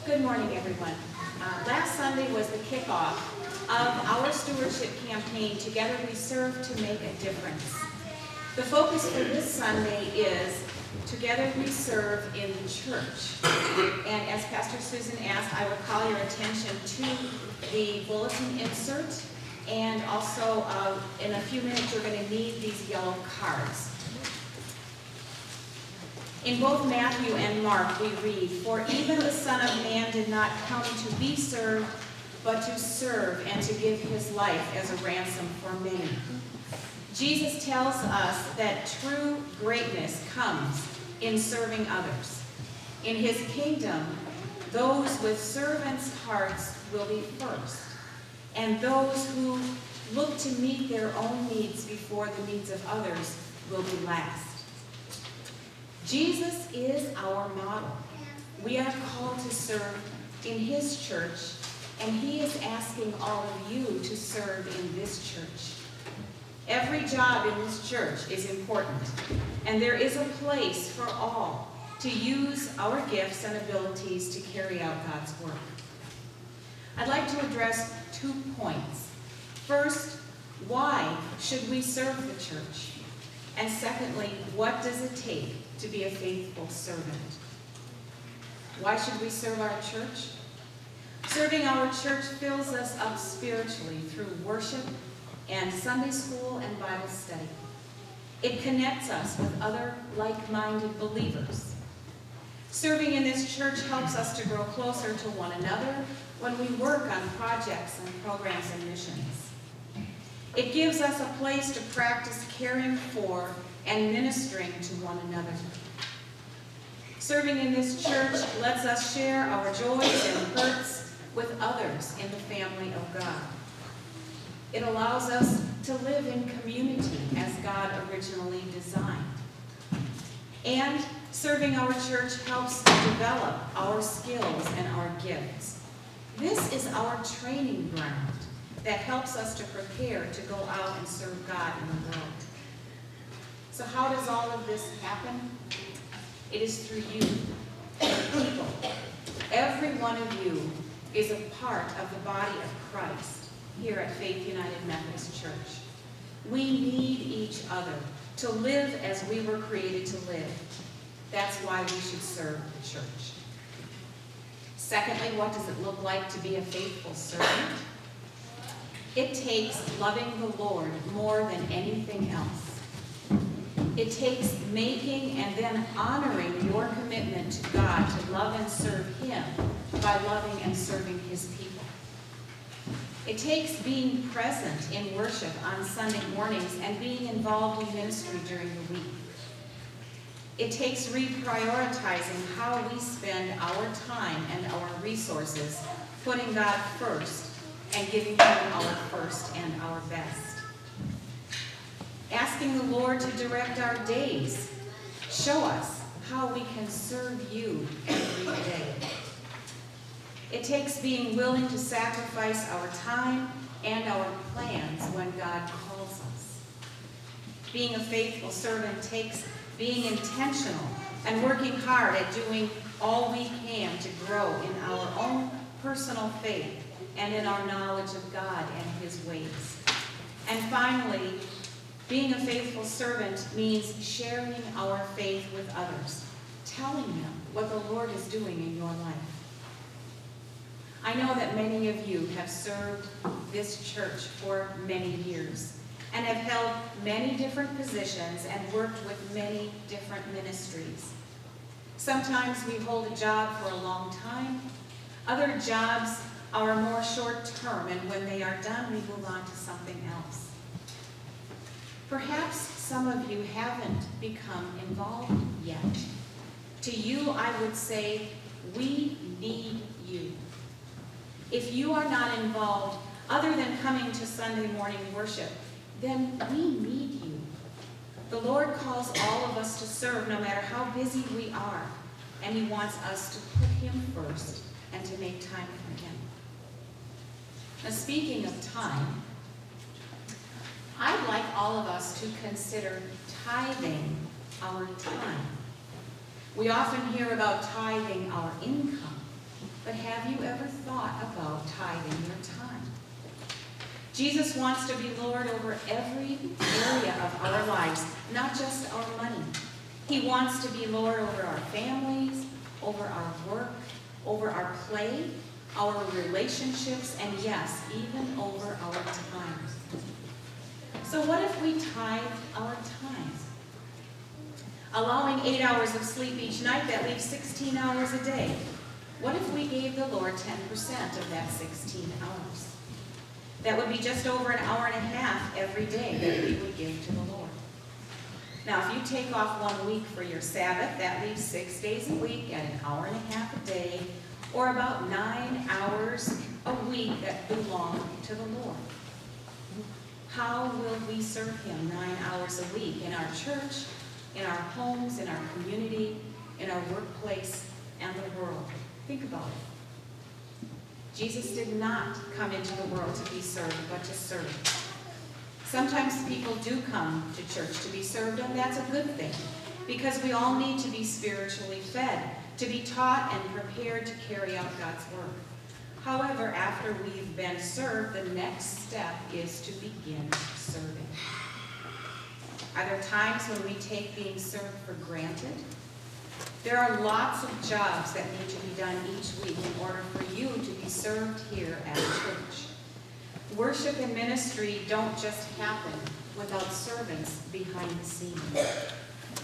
Good morning, everyone. Last Sunday was the kickoff of our stewardship campaign, Together We Serve to Make a Difference. The focus for this Sunday is Together We Serve in the Church. And as Pastor Susan asked, I will call your attention to the bulletin insert, and also in a few minutes you're going to need these yellow cards. In both Matthew and Mark we read, "For even the Son of Man did not come to be served, but to serve and to give his life as a ransom for many." Jesus tells us that true greatness comes in serving others. In his kingdom, those with servants' hearts will be first, and those who look to meet their own needs before the needs of others will be last. Jesus is our model. We are called to serve in his church, and he is asking all of you to serve in this church. Every job in this church is important, and there is a place for all to use our gifts and abilities to carry out God's work. I'd like to address 2 points. First, why should we serve the church? And secondly, what does it take to be a faithful servant? Why should we serve our church? Serving our church fills us up spiritually through worship and Sunday school and Bible study. It connects us with other like-minded believers. Serving in this church helps us to grow closer to one another when we work on projects and programs and missions. It gives us a place to practice caring for and ministering to one another. Serving in this church lets us share our joys and hurts with others in the family of God. It allows us to live in community as God originally designed. And serving our church helps to develop our skills and our gifts. This is our training ground that helps us to prepare to go out and serve God in the world. So how does all of this happen? It is through you, people. Every one of you is a part of the body of Christ here at Faith United Methodist Church. We need each other to live as we were created to live. That's why we should serve the church. Secondly, what does it look like to be a faithful servant? It takes loving the Lord more than anything else. It takes making and then honoring your commitment to God to love and serve him by loving and serving his people. It takes being present in worship on Sunday mornings and being involved in ministry during the week. It takes reprioritizing how we spend our time and our resources, putting God first and giving him our first and our best. Asking the Lord to direct our days. Show us how we can serve you every day. It takes being willing to sacrifice our time and our plans when God calls us. Being a faithful servant takes being intentional and working hard at doing all we can to grow in our own personal faith and in our knowledge of God and his ways. And finally, being a faithful servant means sharing our faith with others, telling them what the Lord is doing in your life. I know that many of you have served this church for many years and have held many different positions and worked with many different ministries. Sometimes we hold a job for a long time. Other jobs are more short-term, and when they are done, we move on to something else. Perhaps some of you haven't become involved yet. To you, I would say, we need you. If you are not involved, other than coming to Sunday morning worship, then we need you. The Lord calls all of us to serve no matter how busy we are, and he wants us to put him first and to make time for him. Now, speaking of time, I'd like all of us to consider tithing our time. We often hear about tithing our income, but have you ever thought about tithing your time? Jesus wants to be Lord over every area of our lives, not just our money. He wants to be Lord over our families, over our work, over our play, our relationships, and yes, even over our time. So what if we tithe our time? Allowing 8 hours of sleep each night, that leaves 16 hours a day. What if we gave the Lord 10% of that 16 hours? That would be just over an hour and a half every day that we would give to the Lord. Now, if you take off 1 week for your Sabbath, that leaves 6 days a week at an hour and a half a day, or about 9 hours a week that belong to the Lord. How will we serve Him 9 hours a week in our church, in our homes, in our community, in our workplace, and the world? Think about it. Jesus did not come into the world to be served, but to serve. Sometimes people do come to church to be served, and that's a good thing, because we all need to be spiritually fed, to be taught and prepared to carry out God's work. However, after we've been served, the next step is to begin serving. Are there times when we take being served for granted? There are lots of jobs that need to be done each week in order for you to be served here at church. Worship and ministry don't just happen without servants behind the scenes.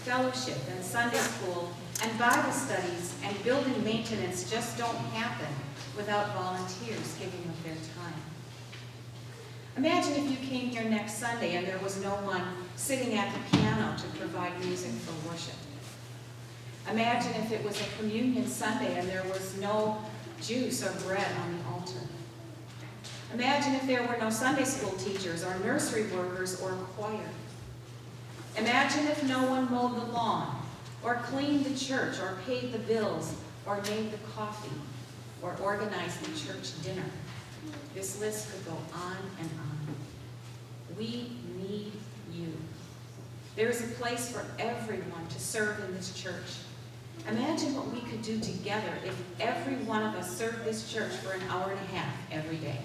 Fellowship and Sunday school and Bible studies and building maintenance just don't happen without volunteers giving of their time. Imagine if you came here next Sunday and there was no one sitting at the piano to provide music for worship. Imagine if it was a communion Sunday and there was no juice or bread on the altar. Imagine if there were no Sunday school teachers or nursery workers or choir. Imagine if no one mowed the lawn or cleaned the church or paid the bills or made the coffee or organized the church dinner. This list could go on and on. We need you. There is a place for everyone to serve in this church. Imagine what we could do together if every one of us served this church for an hour and a half every day.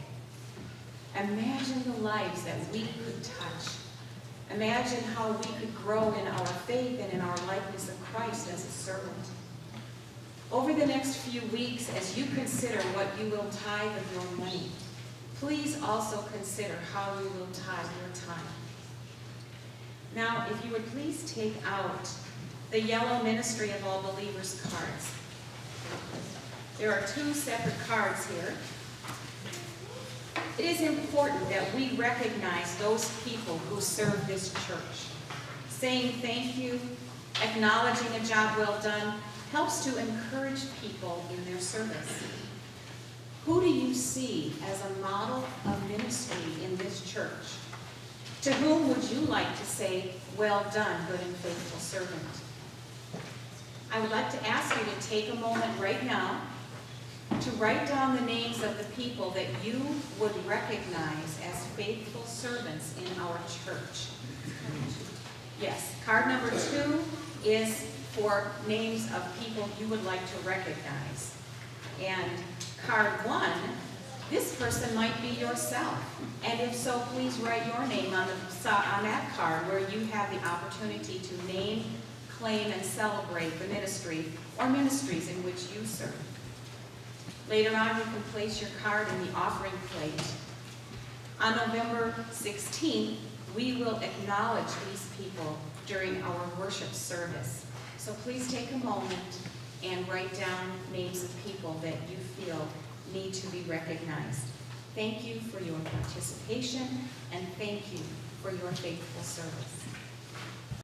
Imagine the lives that we could touch. Imagine how we could grow in our faith and in our likeness of Christ as a servant. Over the next few weeks, as you consider what you will tithe of your money, please also consider how you will tithe your time. Now, if you would please take out the yellow Ministry of All Believers cards. There are 2 separate cards here. It is important that we recognize those people who serve this church. Saying thank you, acknowledging a job well done, helps to encourage people in their service. Who do you see as a model of ministry in this church? To whom would you like to say, well done, good and faithful servant? I would like to ask you to take a moment right now to write down the names of the people that you would recognize as faithful servants in our church. Yes, card number 2 is for names of people you would like to recognize. And card 1, this person might be yourself. And if so, please write your name on that card where you have the opportunity to name, claim, and celebrate the ministry or ministries in which you serve. Later on, you can place your card in the offering plate. On November 16th, we will acknowledge these people during our worship service. So please take a moment and write down names of people that you feel need to be recognized. Thank you for your participation, and thank you for your faithful service.